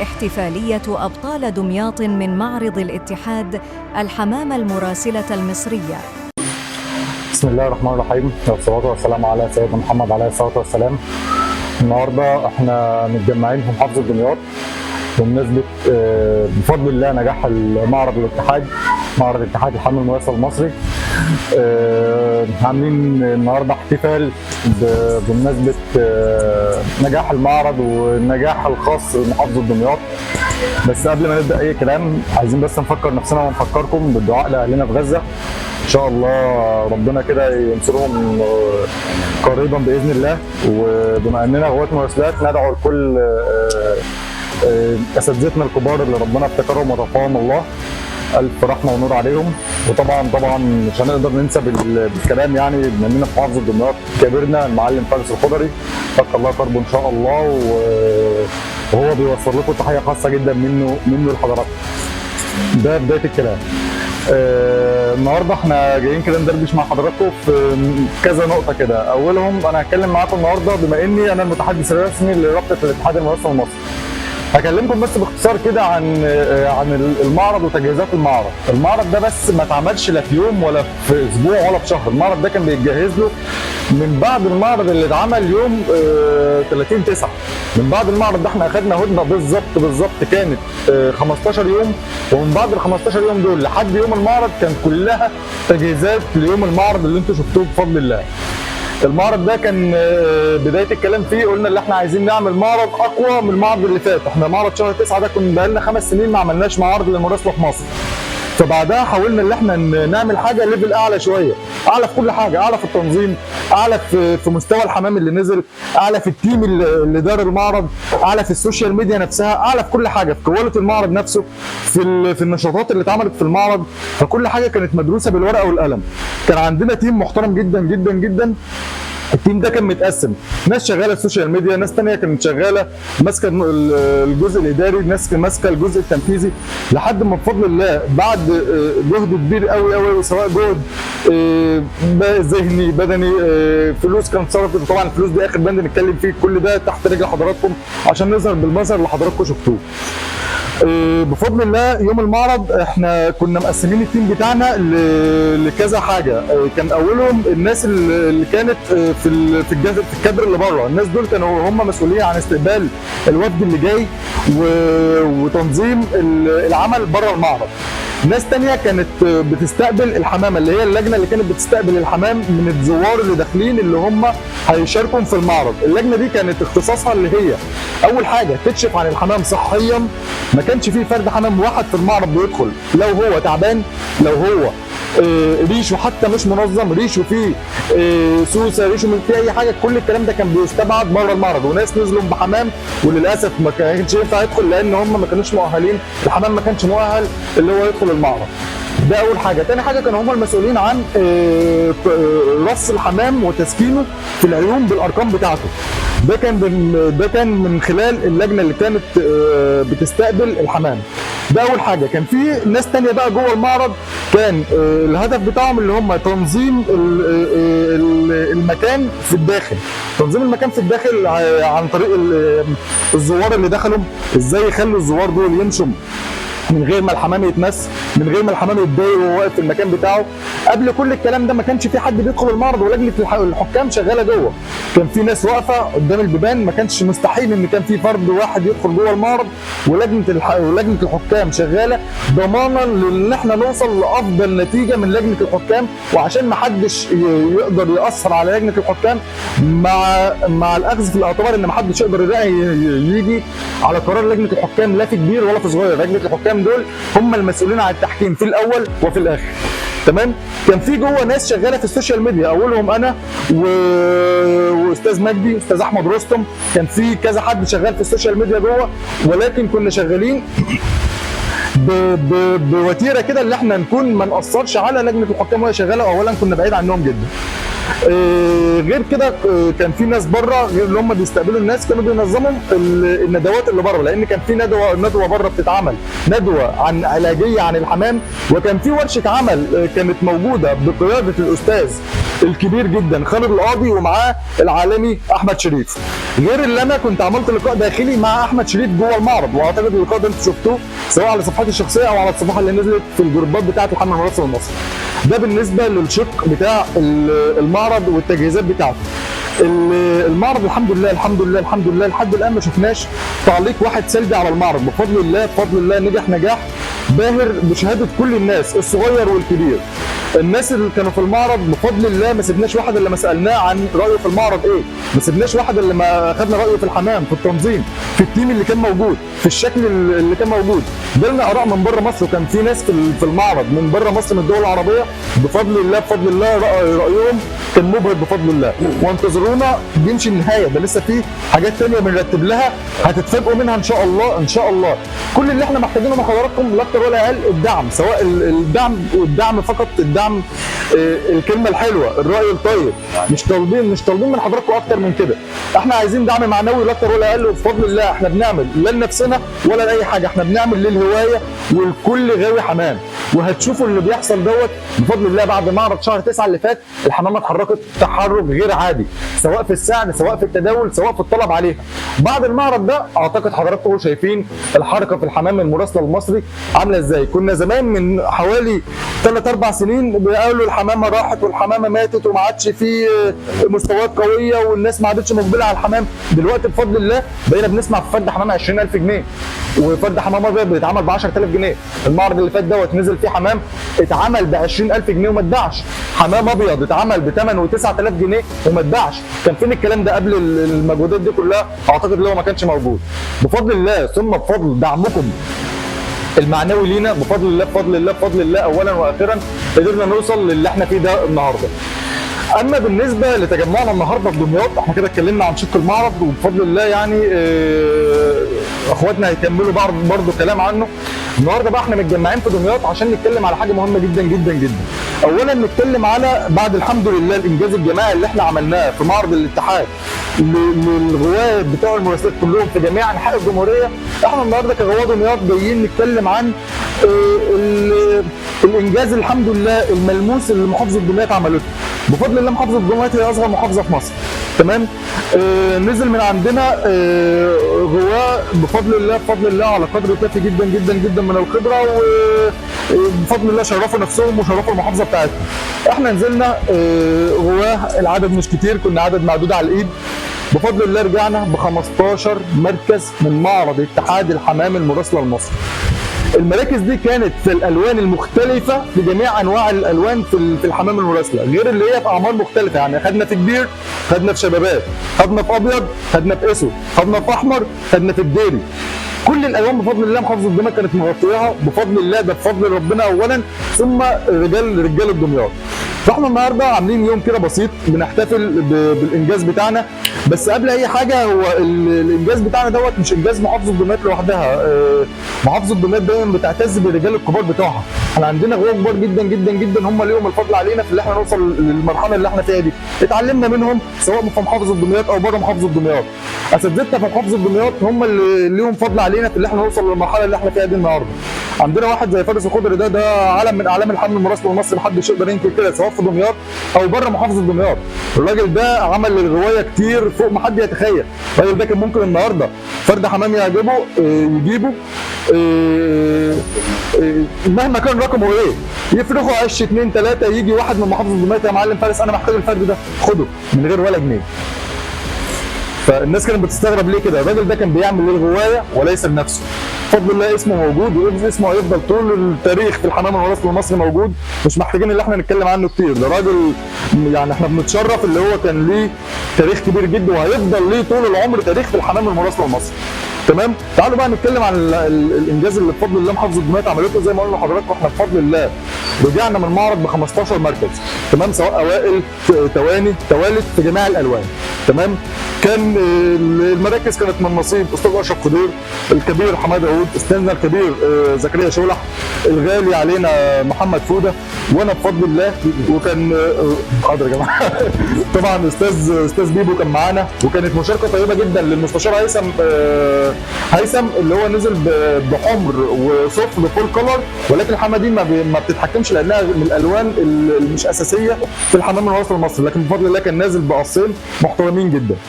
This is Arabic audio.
احتفالية أبطال دمياط من معرض الاتحاد الحمامة المراسلة المصرية. بسم الله الرحمن الرحيم، والصلاة والسلام على سيدنا محمد عليه الصلاة والسلام. النهارده احنا متجمعين في محافظة دمياط بمناسبة بفضل الله نجاح معرض الاتحاد، معرض الاتحاد الحمام المراسل المصري. عاملين النهارده احتفال بمناسبة نجاح المعرض والنجاح الخاص بمحافظة دمياط. بس قبل ما نبدأ أي كلام عايزين بس نفكر نفسنا ونفكركم بالدعاء لأهلنا في غزة. إن شاء الله ربنا كده ينصرهم قريبا بإذن الله. وبما أننا غوات مراسلات ندعو لكل أساتذتنا الكبار اللي ربنا ابتكرهم وتوفاهم الله، ألف رحمة ونور عليهم. وطبعا مش هنقدر ننسى بالكلام، يعني بما اننا في محافظة دمياط كبرنا المعلم فارس الخضري فك الله كربه ان شاء الله، وهو بيوصل لكم تحية خاصة جدا منه لحضراتكم. ده بداية الكلام. النهارده احنا جايين كده ندردش مع حضراتكم في كذا نقطة كده. أولهم أنا هتكلم معاكم النهارده بما إني أنا المتحدث الرسمي لرابطة الاتحاد المراسل المصري. هكلمكم بس باختصار كده عن المعرض وتجهيزات المعرض. المعرض ده بس ما اتعملش لا في يوم ولا في اسبوع ولا في شهر. المعرض ده كان بيتجهز له من بعد المعرض اللي اتعمل يوم 30/9. من بعد المعرض ده احنا اخدنا هدنه بالظبط كانت 15 يوم، ومن بعد ال 15 يوم دول لحد يوم المعرض كان كلها تجهيزات ليوم المعرض اللي انتم شفتوه بفضل الله. المعرض ده كان بدايه الكلام فيه قلنا ان احنا عايزين نعمل معرض اقوى من المعرض اللي فات. احنا معرض شهر 9 ده كنا بقالنا 5 سنين ما عملناش معارض للمراسله في مصر. فبعدها حاولنا ان احنا نعمل حاجه ليفل اعلى شويه، اعلى في كل حاجه، اعلى في التنظيم، اعلى في مستوى الحمام اللي نزل، اعلى في التيم اللي دار المعرض، اعلى في السوشيال ميديا نفسها، اعلى في كل حاجه، في كواليتي المعرض نفسه، في النشاطات اللي اتعملت في المعرض. فكل حاجه كانت مدروسه بالورقه والقلم. كان عندنا تيم محترم جدا جدا جدا. التيم ده كان متقسم، ناس شغاله السوشيال ميديا، ناس ثانيه كانت شغاله ماسكه الجزء الاداري، ناس ماسكه الجزء التنفيذي، لحد ما بفضل الله بعد جهد كبير قوي سواء جهد ذهني بدني، فلوس كانت صرفت. طبعا الفلوس دي اخر بند نتكلم فيه، كل ده تحت رجل حضراتكم عشان نظهر بالمظهر اللي حضراتكم شفتوه. بفضل الله يوم المعرض احنا كنا مقسمين التيم بتاعنا لكذا حاجه. كان اولهم الناس اللي كانت في الكادر اللي بره. الناس دول كانوا هم مسؤولين عن استقبال الوفد اللي جاي وتنظيم العمل بره المعرض. ناس تانية كانت بتستقبل الحمامة، اللي هي اللجنة اللي كانت بتستقبل الحمام من الزوار اللي داخلين اللي هم هيشاركوا في المعرض. اللجنة دي كانت اختصاصها اللي هي أول حاجة تكشف عن الحمام صحيا. ما كانش فيه فرد حمام واحد في المعرض بيدخل لو هو تعبان، لو هو ريشه حتى مش منظم، ريشه فيه سوسه، ريشه فيه اي حاجه، كل الكلام ده كان بيستبعد بره المعرض. وناس نزلوا بحمام وللاسف ما كانش ينفع يدخل لان هم ما كانوش مؤهلين، الحمام ما كانش مؤهل اللي هو يدخل المعرض. ده اول حاجه. تاني حاجه كانوا هم المسؤولين عن رص الحمام وتسكينه في العيون بالارقام بتاعته. ده كان من خلال اللجنه اللي كانت بتستقبل الحمام. ده اول حاجه. كان في ناس تانية بقى جوه المعرض كان الهدف بتاعهم اللي هم تنظيم المكان في الداخل. تنظيم المكان في الداخل عن طريق الزوار اللي دخلوا، ازاي يخلوا الزوار دول يمشوا من غير ما الحمام يتمس، من غير ما الحمام يتضايق وهو واقف في المكان بتاعه. قبل كل الكلام ده ما كانش في حد بيدخل المعرض، ولجنه الحكام شغاله جوه. كان في ناس واقفه قدام البيبان، ما كانش مستحيل ان كان في فرد واحد يدخل جوه المعرض، ولجنه الحكام شغاله ضمانا لان احنا نوصل لافضل نتيجه من لجنه الحكام. وعشان ما حدش يقدر ياثر على لجنه الحكام مع الاخذ في الاعتبار ان ما حدش يقدر يجي على قرار لجنه الحكام لا في كبير ولا في صغير. لجنه الحكام دول هم المسؤولين عن التحكيم في الاول وفي الاخر. تمام. كان في جوه ناس شغاله في السوشيال ميديا، اولهم انا واستاذ مجدي، استاذ احمد رستم. كان في كذا حد شغال في السوشيال ميديا جوه، ولكن كنا شغالين بوتيره كده اللي احنا نكون ما ناثرش على لجنه الحكام وهي شغاله. اولا كنا بعيد عنهم جدا. غير كده كان في ناس بره غير اللي هم بيستقبلوا الناس، كانوا بينظموا الندوات اللي بره، لان كان في ندوه بره بتتعمل، ندوه عن علاجيه عن الحمام، وكان في ورشه عمل كانت موجوده بقياده الاستاذ الكبير جدا خالد القاضي ومعاه العالمي احمد شريف. غير اللي انا كنت عملت لقاء داخلي مع احمد شريف جوه المعرض، واعتقد اللقاء ده انتوا شفتوه سواء على صفحتي الشخصيه او على الصفحه اللي نزلت في الجروبات بتاعه الحمام المرسل المصري. ده بالنسبه للشق بتاع المعرض والتجهيزات بتاعته. المعرض الحمد لله الحمد لله الحمد لله لحد الان ما شفناش تعليق واحد سلبي على المعرض، بفضل الله بفضل الله نجح نجاح باهر بشهاده كل الناس الصغير والكبير. الناس اللي كانوا في المعرض بفضل الله ما سيبناش واحد الا ما سالناه عن رايه في المعرض ايه، ما سيبناش واحد الا ما اخذنا رايه في الحمام، في التنظيم، في التيم اللي كان موجود، في الشكل اللي كان موجود. جالنا اراء من بره مصر، وكان في ناس في المعرض من بره مصر من الدول العربيه بفضل الله بفضل الله رايهم كان مبهر بفضل الله. وانتظرونا دي مش النهايه، ده لسه في حاجات ثانيه بنرتب لها هتتفاجئوا منها ان شاء الله ان شاء الله. كل اللي احنا محتاجينه من حضراتكم لا اكتر ولا اقل الدعم، سواء الدعم فقط، الدعم الكلمه الحلوه، الراي الطيب، مش طالبين من حضراتكم اكتر من كده. احنا عايزين دعم معنوي لا اكتر ولا اقل، وبفضل الله احنا بنعمل لا لنفسنا ولا لاي حاجه، احنا بنعمل للهوايه والكل غاوي حمام. وهتشوفوا اللي بيحصل دوت بفضل الله. بعد معرض شهر 9 اللي فات الحمامه اتحركت تحرك غير عادي، سواء في السعر سواء في التداول سواء في الطلب عليها. بعد المعرض ده اعتقد حضراتكم شايفين الحركه في الحمام المراسله المصري عامله ازاي. كنا زمان من حوالي 3 4 سنين بيقولوا الحمامه راحت والحمامه ماتت وما عادش في مستويات قويه والناس ما عادتش مقبله على الحمام. دلوقتي بفضل الله بقينا بنسمع في فرد حمامه 20000 جنيه، وفرد حمام ابيض بيتعمل ب 10000 جنيه. المعرض اللي فات دوت نزل فيه حمام اتعمل ب 20000 جنيه وما اتباعش، حمام ابيض اتعمل ب 8 و9000 جنيه وما اتباعش. كان فين الكلام ده قبل المجهودات دي كلها؟ اعتقد اللي هو ما كانش موجود. بفضل الله ثم بفضل دعمكم المعنوي لينا بفضل الله بفضل الله بفضل الله اولا واخيرا قدرنا نوصل للي احنا فيه ده النهارده. اما بالنسبه لتجمعنا النهارده في دمياط، احنا كده اتكلمنا عن شق المعرض وبفضل الله يعني اخواتنا هيكملوا برضه كلام عنه. النهارده بقى احنا متجمعين في دمياط عشان نتكلم على حاجه مهمه جدا جدا جدا. اولا نتكلم على بعد الحمد لله الانجاز الجماعي اللي احنا عملناه في معرض الاتحاد للغواة بتوع المراسلات كلهم في جميع انحاء الجمهوريه. احنا النهارده كغواة دمياط جايين نتكلم عن الانجاز الحمد لله الملموس اللي محافظه دمياط عملته. بفضل الله محافظه دمياط هي اصغر محافظه في مصر، تمام؟ نزل من عندنا غواة بفضل الله بفضل الله على قدر كافي جدا جدا جدا من الخبره، وبفضل الله شرفوا نفسهم وشرفوا المحافظه بتاعتهم. احنا نزلنا غواة العدد مش كتير، كنا عدد معدود على الايد. بفضل الله رجعنا ب 15 مركز من معرض اتحاد الحمام المراسله المصري. المراكز دي كانت في الالوان المختلفه في جميع انواع الالوان في الحمام المراسله، غير اللي هي في اعمار مختلفه. يعني خدنا في كبير، خدنا في شبابات، خدنا في ابيض، خدنا في اسود، خدنا في احمر، خدنا في الديري. كل الالوان بفضل الله محافظه دمياط كانت مغطياها بفضل الله، ده بفضل ربنا اولا ثم رجال الدمياط. فاحنا النهارده عاملين يوم كده بسيط بنحتفل بالانجاز بتاعنا. بس قبل اي حاجه هو الانجاز بتاعنا دوت مش انجاز محافظه دمياط لوحدها. محافظه دمياط دايما بتعتز بالرجال الكبار بتوعها. احنا عندنا غواة كبار جدا جدا جدا هم ليهم الفضل علينا في اللي احنا نوصل للمرحله اللي احنا فيها دي. اتعلمنا منهم سواء في محافظه دمياط او بره محافظه دمياط. اساتذتنا في محافظه دمياط هم اللي ليهم فضل علينا في اللي احنا نوصل للمرحله اللي احنا فيها دي النهارده. عندنا واحد زي فارس الخضري، ده علم من اعلام الحمل المراسل المصري، محدش يقدر ينكر كده سواء في دمياط او بره محافظه دمياط. الراجل ده عمل للغوايه كتير فوق ما حد يتخيل. الراجل ده كان ممكن النهارده فرد حمام يعجبه يجيبه مهما كان رقمه ايه، يفرخوا عش 2 3 يجي واحد من محافظه دمياط يا معلم فارس انا محتاج الفرد ده خده من غير ولا جنيه. فالناس كانت بتستغرب ليه كده. الراجل ده كان بيعمل للغوايه وليس لنفسه. بفضل الله اسمه موجود واسمه هيفضل طول التاريخ في الحمام المراسل المصري موجود، مش محتاجين ان احنا نتكلم عنه كتير. ده راجل يعني احنا بنتشرف اللي هو كان ليه تاريخ كبير جدا وهيفضل ليه طول العمر تاريخ في الحمام المراسل المصري. تمام؟ تعالوا بقى نتكلم عن الانجاز اللي بفضل الله محافظه دمياط عملته. زي ما قلنا لحضراتكم احنا بفضل الله رجعنا من المعرض ب 15 مركز، تمام، سواء اوائل تواني توالت في جميع الالوان، تمام. كان المراكز كانت من نصيب استاذ اشرف خضير، الكبير حماد عود، استاذنا الكبير زكريا شولح، الغالي علينا محمد فوده، وانا بفضل الله. وكان حاضر يا جماعه طبعا استاذ بيبو كان معانا، وكانت مشاركه طيبه جدا للمستشار هيثم اللي هو نزل بحمر وصفر فول كلر، ولكن الحمادين ما بتتحكمش لانها من الالوان اللي مش اساسيه في الحمام الوسط المصري، لكن بفضل الله كان نازل بقصين محترمين جدا.